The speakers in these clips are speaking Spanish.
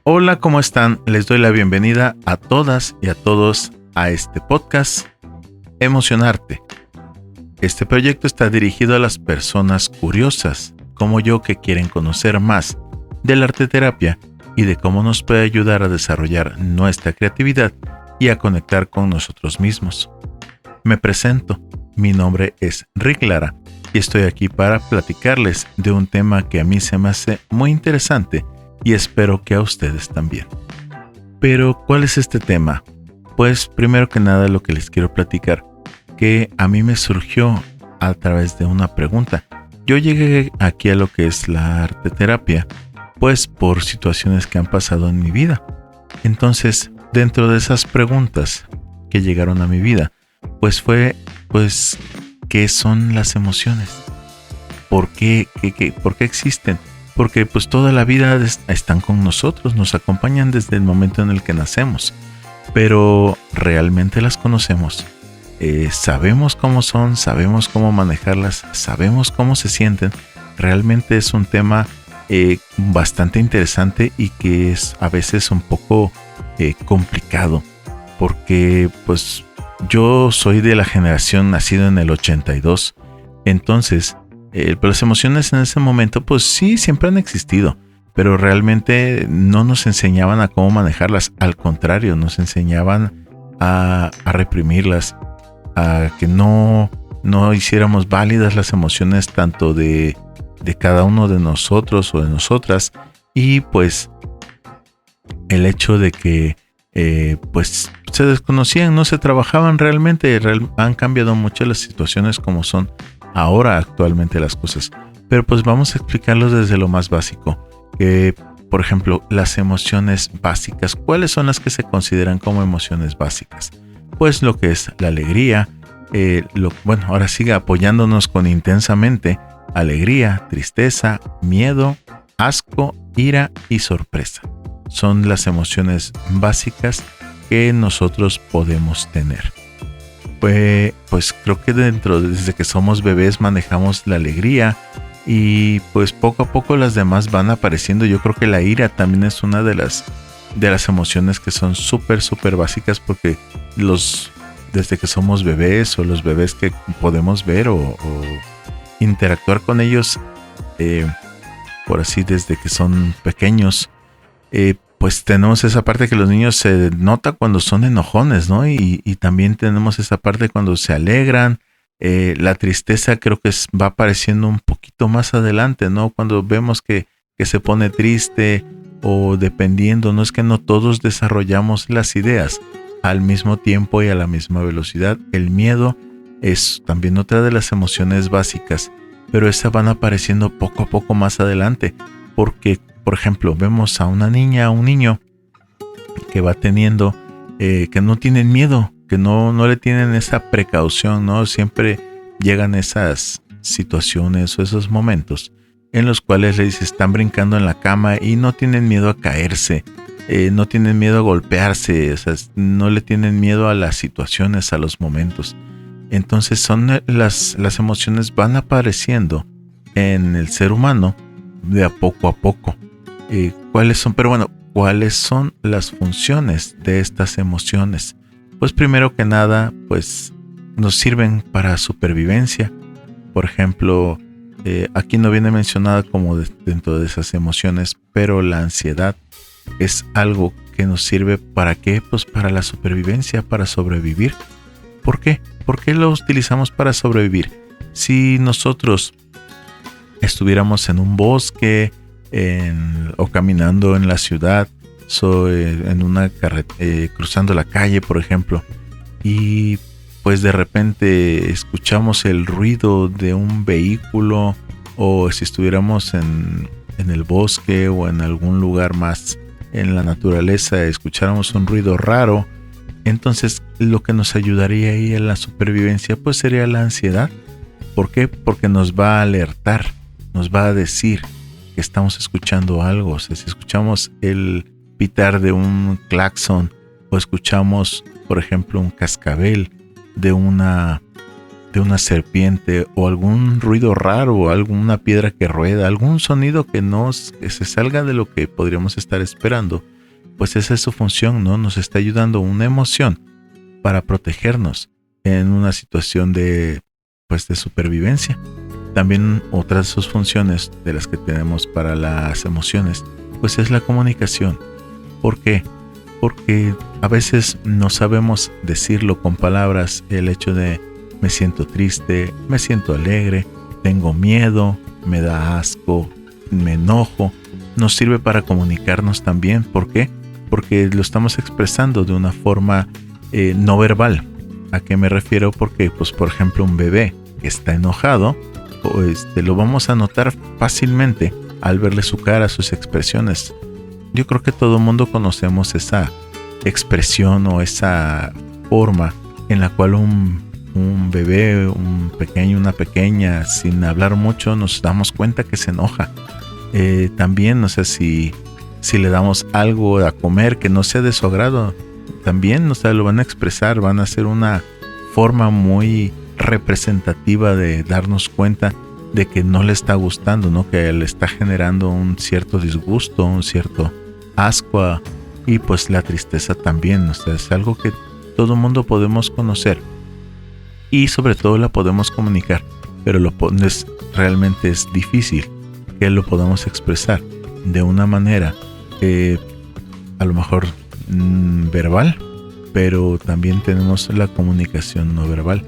Hola, ¿cómo están? Les doy la bienvenida a todas y a todos a este podcast Emocionarte. Este proyecto está dirigido a las personas curiosas, como yo, que quieren conocer más de la arteterapia y de cómo nos puede ayudar a desarrollar nuestra creatividad y a conectar con nosotros mismos. Me presento, mi nombre es Rick Lara y estoy aquí para platicarles de un tema que a mí se me hace muy interesante y espero que a ustedes también. Pero, ¿cuál es este tema? Pues primero que nada lo que les quiero platicar, que a mí me surgió a través de una pregunta. Yo llegué aquí a lo que es la arteterapia, pues por situaciones que han pasado en mi vida. Entonces, dentro de esas preguntas que llegaron a mi vida, pues fue, ¿qué son las emociones? ¿Por qué existen? Porque pues toda la vida están con nosotros, nos acompañan desde el momento en el que nacemos. Pero ¿realmente las conocemos? ¿Sabemos cómo son? ¿Sabemos cómo manejarlas? ¿Sabemos cómo se sienten? Realmente es un tema bastante interesante y que es a veces un poco complicado. Porque pues yo soy de la generación nacido en el 82. Entonces, pero las emociones en ese momento, pues sí, siempre han existido, pero realmente no nos enseñaban a cómo manejarlas. Al contrario, nos enseñaban a reprimirlas, a que no hiciéramos válidas las emociones tanto de cada uno de nosotros o de nosotras. Y pues el hecho de que pues se desconocían, no se trabajaban realmente. Han cambiado mucho las situaciones como son ahora actualmente las cosas, pero pues vamos a explicarlos desde lo más básico. Por ejemplo, las emociones básicas. ¿Cuáles son las que se consideran como emociones básicas? Pues lo que es la alegría, ahora sigue apoyándonos con intensamente: alegría, tristeza, miedo, asco, ira y sorpresa. Son las emociones básicas que nosotros podemos tener. Pues creo que desde que somos bebés manejamos la alegría y pues poco a poco las demás van apareciendo. Yo creo que la ira también es una de las emociones que son súper básicas, porque desde que somos bebés, o los bebés que podemos ver o interactuar con ellos, por así, desde que son pequeños, pues tenemos esa parte que los niños se nota cuando son enojones, ¿no? Y también tenemos esa parte cuando se alegran. La tristeza creo que va apareciendo un poquito más adelante, ¿no? Cuando vemos que se pone triste, o dependiendo, no es que no todos desarrollamos las ideas al mismo tiempo y a la misma velocidad. El miedo es también otra de las emociones básicas, pero esas van apareciendo poco a poco más adelante, porque por ejemplo, vemos a una niña, a un niño que va teniendo, que no tienen miedo, que no le tienen esa precaución, ¿no? Siempre llegan esas situaciones o esos momentos en los cuales les están brincando en la cama y no tienen miedo a caerse, no tienen miedo a golpearse, o sea, no le tienen miedo a las situaciones, a los momentos. Entonces son las emociones van apareciendo en el ser humano de a poco. ¿Cuáles son las funciones de estas emociones? Pues primero que nada, pues nos sirven para supervivencia. Por ejemplo, aquí no viene mencionada como dentro de esas emociones, pero la ansiedad es algo que nos sirve ¿para qué? Pues para la supervivencia, para sobrevivir. ¿Por qué? ¿Por qué lo utilizamos para sobrevivir? Si nosotros estuviéramos en un bosque, o caminando en la ciudad, en una cruzando la calle, por ejemplo, y pues de repente escuchamos el ruido de un vehículo, o si estuviéramos en el bosque o en algún lugar más en la naturaleza, escucháramos un ruido raro, entonces lo que nos ayudaría ahí en la supervivencia pues sería la ansiedad. ¿Por qué? Porque nos va a alertar, nos va a decir que estamos escuchando algo. O sea, si escuchamos el pitar de un claxon, o escuchamos, por ejemplo, un cascabel de una de una serpiente o algún ruido raro o alguna piedra que rueda, algún sonido que se salga de lo que podríamos estar esperando, pues esa es su función, ¿no? Nos está ayudando una emoción para protegernos en una situación de supervivencia. También otra de sus funciones de las que tenemos para las emociones, pues es la comunicación. ¿Por qué? Porque a veces no sabemos decirlo con palabras, el hecho de me siento triste, me siento alegre, tengo miedo, me da asco, me enojo, nos sirve para comunicarnos también. ¿Por qué? Porque lo estamos expresando de una forma no verbal. ¿A qué me refiero? Porque, pues, por ejemplo, un bebé que está enojado, lo vamos a notar fácilmente al verle su cara, sus expresiones. Yo creo que todo el mundo conocemos esa expresión o esa forma en la cual un bebé, un pequeño, una pequeña, sin hablar mucho, nos damos cuenta que se enoja. También, no sé si le damos algo a comer que no sea de su agrado, también, lo van a expresar, van a hacer una forma muy representativa de darnos cuenta de que no le está gustando, ¿no? Que le está generando un cierto disgusto, un cierto asco, y pues la tristeza también, es algo que todo mundo podemos conocer y sobre todo la podemos comunicar, pero realmente es difícil que lo podamos expresar de una manera a lo mejor verbal, pero también tenemos la comunicación no verbal.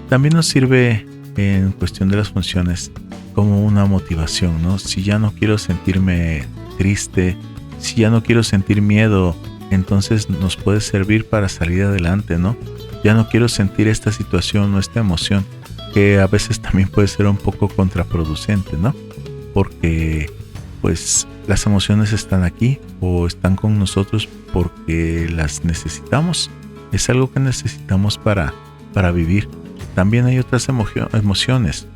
También nos sirve en cuestión de las funciones como una motivación, ¿no? Si ya no quiero sentirme triste, si ya no quiero sentir miedo, entonces nos puede servir para salir adelante, ¿no? Ya no quiero sentir esta situación o esta emoción, que a veces también puede ser un poco contraproducente, ¿no? Porque pues las emociones están aquí o están con nosotros porque las necesitamos. Es algo que necesitamos para vivir. También hay otras emociones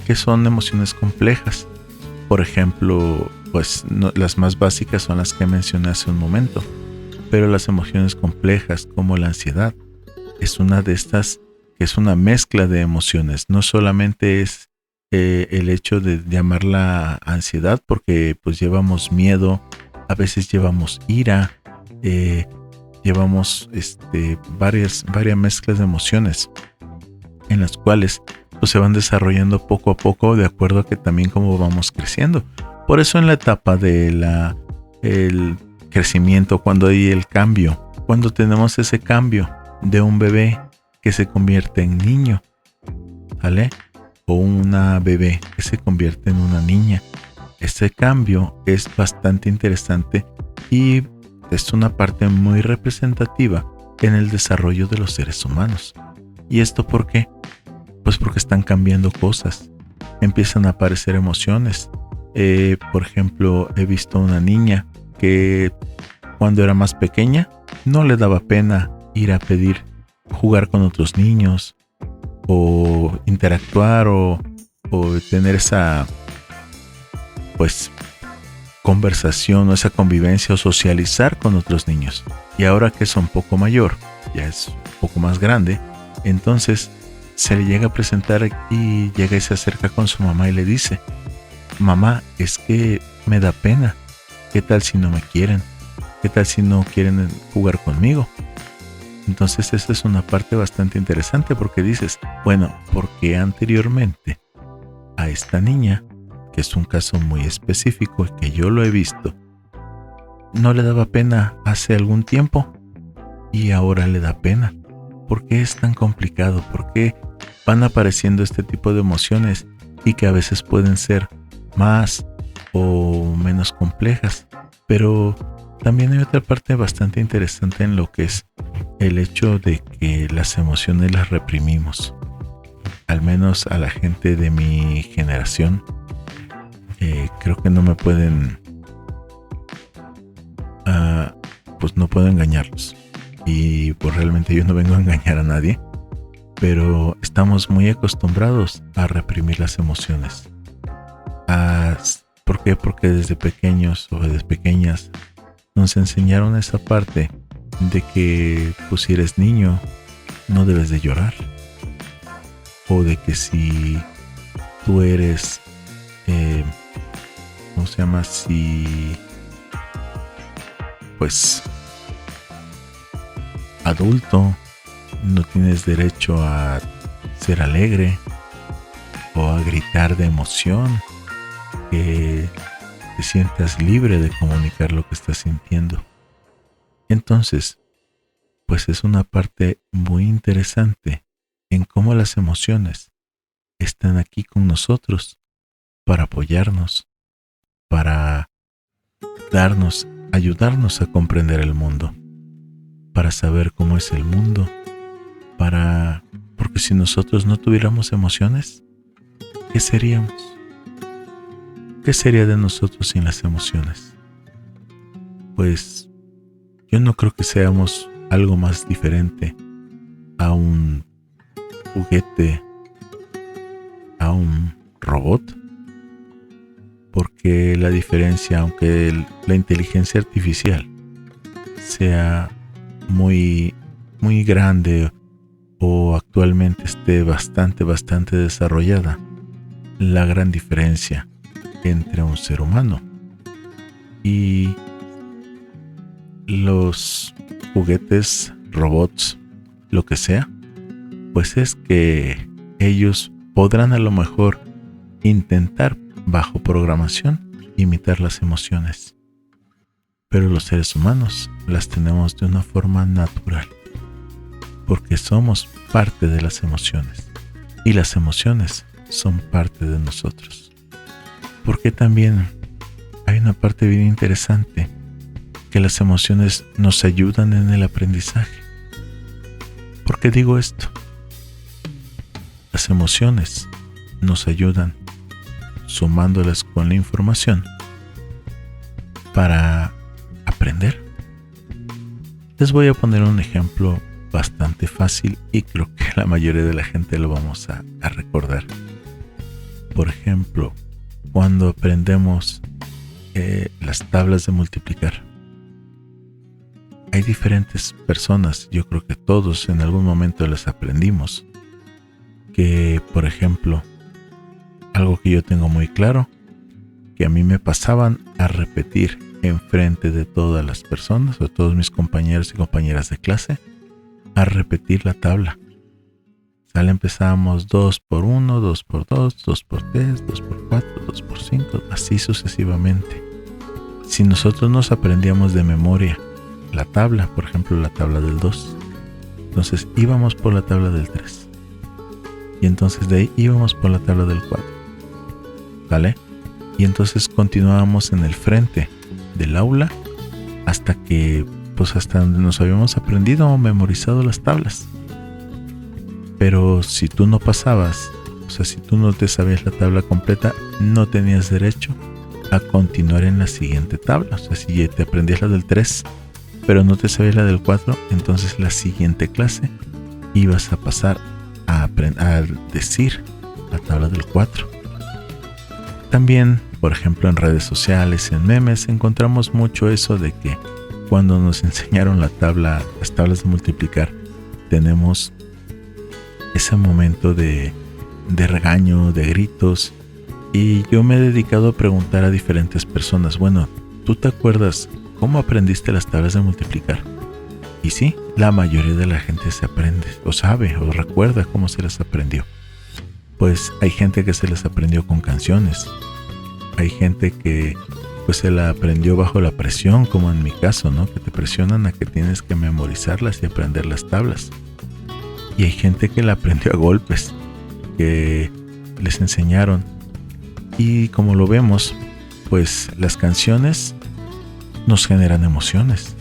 que son emociones complejas. Por ejemplo, pues las más básicas son las que mencioné hace un momento. Pero las emociones complejas como la ansiedad es una de estas que es una mezcla de emociones. No solamente es el hecho de llamarla ansiedad, porque pues llevamos miedo, a veces llevamos ira, llevamos varias mezclas de emociones en las cuales pues se van desarrollando poco a poco de acuerdo a que también como vamos creciendo. Por eso en la etapa de el crecimiento, cuando hay el cambio, cuando tenemos ese cambio de un bebé que se convierte en niño, ¿vale? O una bebé que se convierte en una niña. Este cambio es bastante interesante y es una parte muy representativa en el desarrollo de los seres humanos. ¿Y esto por qué? Pues porque están cambiando cosas, empiezan a aparecer emociones. Por ejemplo, he visto una niña que cuando era más pequeña no le daba pena ir a pedir jugar con otros niños o interactuar o tener esa pues conversación o esa convivencia o socializar con otros niños. Y ahora que es un poco mayor, ya es un poco más grande, entonces se le llega a presentar y llega y se acerca con su mamá y le dice: mamá, es que me da pena. ¿Qué tal si no me quieren? ¿Qué tal si no quieren jugar conmigo? Entonces esta es una parte bastante interesante porque dices, bueno, porque anteriormente a esta niña, que es un caso muy específico que yo lo he visto, no le daba pena hace algún tiempo y ahora le da pena? ¿Por qué es tan complicado? ¿Por qué van apareciendo este tipo de emociones y que a veces pueden ser más o menos complejas? Pero también hay otra parte bastante interesante en lo que es el hecho de que las emociones las reprimimos. Al menos a la gente de mi generación, creo que no me pueden, pues no puedo engañarlos. Y pues realmente yo no vengo a engañar a nadie, pero estamos muy acostumbrados a reprimir las emociones. ¿Por qué? Porque desde pequeños o desde pequeñas nos enseñaron esa parte de que pues si eres niño no debes de llorar. o de que si tú eres, si pues adulto, no tienes derecho a ser alegre o a gritar de emoción, que te sientas libre de comunicar lo que estás sintiendo. Entonces, pues es una parte muy interesante en cómo las emociones están aquí con nosotros para apoyarnos, para ayudarnos a comprender el mundo, para saber cómo es el mundo, porque si nosotros no tuviéramos emociones, ¿qué seríamos? ¿Qué sería de nosotros sin las emociones? Pues yo no creo que seamos algo más diferente a un juguete, a un robot, porque la diferencia, aunque la inteligencia artificial sea muy, muy grande o actualmente esté bastante desarrollada, la gran diferencia entre un ser humano y los juguetes, robots, lo que sea, pues es que ellos podrán a lo mejor intentar bajo programación imitar las emociones, pero los seres humanos las tenemos de una forma natural, porque somos parte de las emociones y las emociones son parte de nosotros. Porque también hay una parte bien interesante, que las emociones nos ayudan en el aprendizaje. ¿Por qué digo esto? Las emociones nos ayudan, sumándolas con la información, para aprender. Les voy a poner un ejemplo bastante fácil y creo que la mayoría de la gente lo vamos a recordar. Por ejemplo, cuando aprendemos las tablas de multiplicar. Hay diferentes personas, yo creo que todos en algún momento las aprendimos, que por ejemplo, algo que yo tengo muy claro, que a mí me pasaban a repetir enfrente de todas las personas, o todos mis compañeros y compañeras de clase, a repetir la tabla. Empezábamos 2 por 1, 2 por 2, 2 por 3, 2 por 4, 2 por 5, así sucesivamente. Si nosotros nos aprendíamos de memoria la tabla, por ejemplo la tabla del 2, entonces íbamos por la tabla del 3 y entonces de ahí íbamos por la tabla del 4, ¿vale? Y entonces continuábamos en el frente del aula hasta donde nos habíamos aprendido o memorizado las tablas. Pero si tú no pasabas, si tú no te sabías la tabla completa, no tenías derecho a continuar en la siguiente tabla. Si te aprendías la del 3, pero no te sabías la del 4, entonces la siguiente clase ibas a pasar a decir la tabla del 4. También, por ejemplo, en redes sociales, en memes, encontramos mucho eso de que cuando nos enseñaron las tablas de multiplicar, tenemos ese momento de regaño, de gritos, y yo me he dedicado a preguntar a diferentes personas, bueno, ¿tú te acuerdas cómo aprendiste las tablas de multiplicar? Y sí, la mayoría de la gente se aprende, o sabe, o recuerda cómo se las aprendió. Pues hay gente que se las aprendió con canciones, hay gente que pues se la aprendió bajo la presión, como en mi caso, ¿no? Que te presionan a que tienes que memorizarlas y aprender las tablas. Y hay gente que la aprendió a golpes, que les enseñaron. Y como lo vemos, pues las canciones nos generan emociones.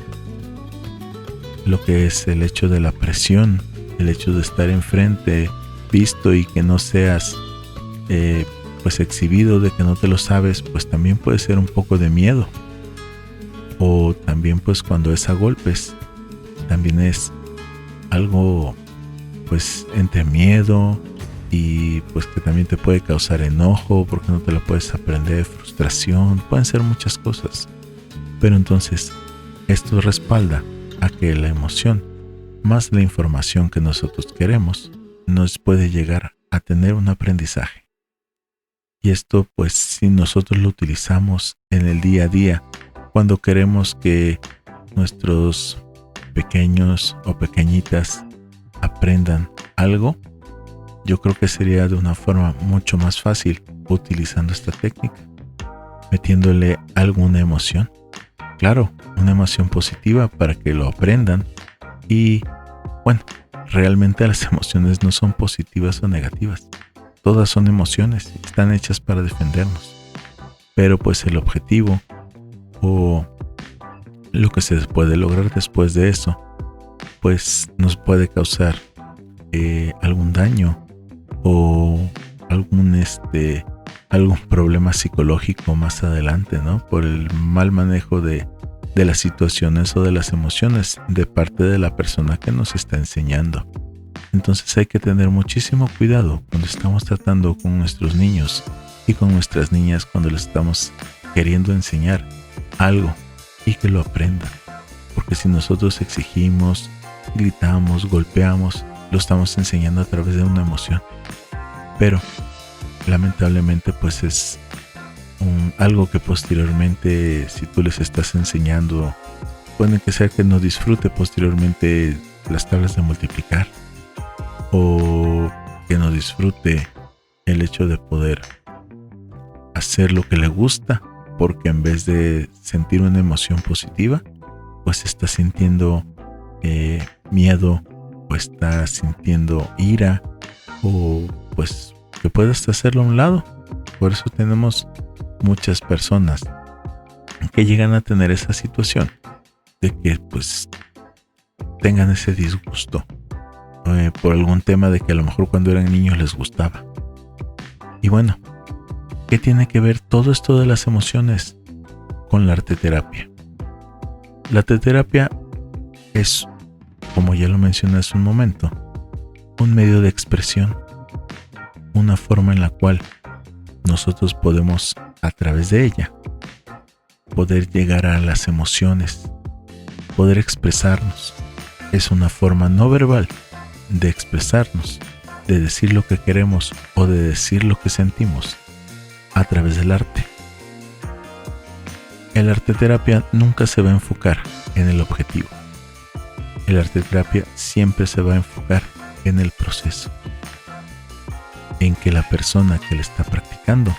Lo que es el hecho de la presión, el hecho de estar enfrente, visto y que no seas pues exhibido, de que no te lo sabes, pues también puede ser un poco de miedo. O también pues cuando es a golpes, también es algo pues entre miedo y pues que también te puede causar enojo porque no te lo puedes aprender, frustración, pueden ser muchas cosas. Pero entonces esto respalda a que la emoción más la información que nosotros queremos nos puede llegar a tener un aprendizaje. Y esto, pues, si nosotros lo utilizamos en el día a día, cuando queremos que nuestros pequeños o pequeñitas aprendan algo, yo creo que sería de una forma mucho más fácil utilizando esta técnica, metiéndole alguna emoción. Claro, una emoción positiva para que lo aprendan. Y bueno, realmente las emociones no son positivas o negativas. Todas son emociones, están hechas para defendernos. Pero pues el objetivo o lo que se puede lograr después de eso, pues nos puede causar algún daño o algún problema psicológico más adelante, ¿no? Por el mal manejo de las situaciones o de las emociones de parte de la persona que nos está enseñando. Entonces hay que tener muchísimo cuidado cuando estamos tratando con nuestros niños y con nuestras niñas, cuando les estamos queriendo enseñar algo y que lo aprendan. Porque si nosotros exigimos, gritamos, golpeamos, lo estamos enseñando a través de una emoción. Pero lamentablemente pues es algo que posteriormente, si tú les estás enseñando, puede que sea que no disfrute posteriormente las tablas de multiplicar, o que no disfrute el hecho de poder hacer lo que le gusta, porque en vez de sentir una emoción positiva, pues está sintiendo miedo, o está sintiendo ira, o pues que puede hasta hacerlo a un lado. Por eso tenemos muchas personas que llegan a tener esa situación de que pues tengan ese disgusto por algún tema de que a lo mejor cuando eran niños les gustaba. Y bueno, ¿qué tiene que ver todo esto de las emociones con la arteterapia? La arteterapia es, como ya lo mencioné hace un momento, un medio de expresión, una forma en la cual nosotros podemos, a través de ella, poder llegar a las emociones, poder expresarnos. Es una forma no verbal de expresarnos, de decir lo que queremos o de decir lo que sentimos a través del arte. El arteterapia nunca se va a enfocar en el objetivo. El arteterapia siempre se va a enfocar en el proceso, en que la persona que le está practicando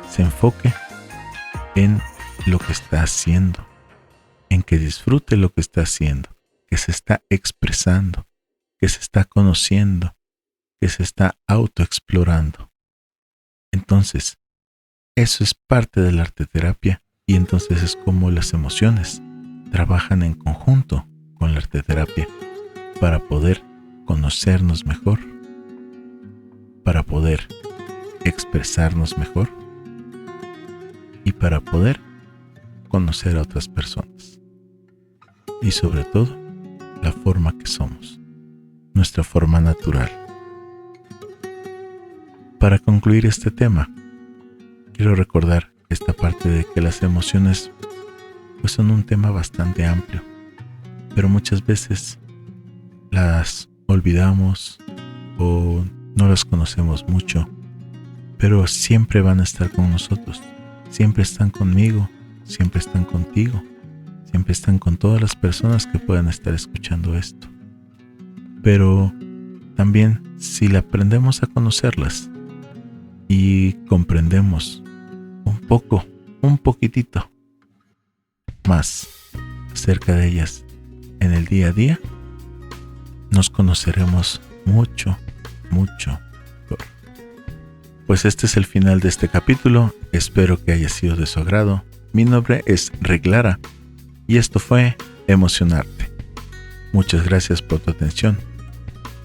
se enfoque en lo que está haciendo, en que disfrute lo que está haciendo, que se está expresando, que se está conociendo, que se está autoexplorando. Entonces, eso es parte de la arteterapia, y entonces es como las emociones trabajan en conjunto con la arteterapia para poder conocernos mejor, para poder expresarnos mejor y para poder conocer a otras personas. Y sobre todo, la forma que somos, nuestra forma natural. Para concluir este tema, quiero recordar esta parte de que las emociones pues son un tema bastante amplio, pero muchas veces las olvidamos o no las conocemos mucho, pero siempre van a estar con nosotros, siempre están conmigo, siempre están contigo, siempre están con todas las personas que puedan estar escuchando esto. Pero también si le aprendemos a conocerlas y comprendemos un poquitito más acerca de ellas en el día a día, nos conoceremos mucho mejor. Pues este es el final de este capítulo, espero que haya sido de su agrado. Mi nombre es Rick Lara y esto fue Emocionarte. Muchas gracias por tu atención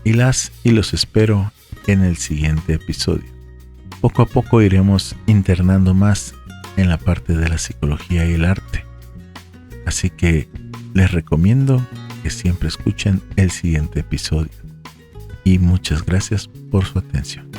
y los espero en el siguiente episodio. Poco a poco iremos internando más en la parte de la psicología y el arte. Así que les recomiendo que siempre escuchen el siguiente episodio. Y muchas gracias por su atención.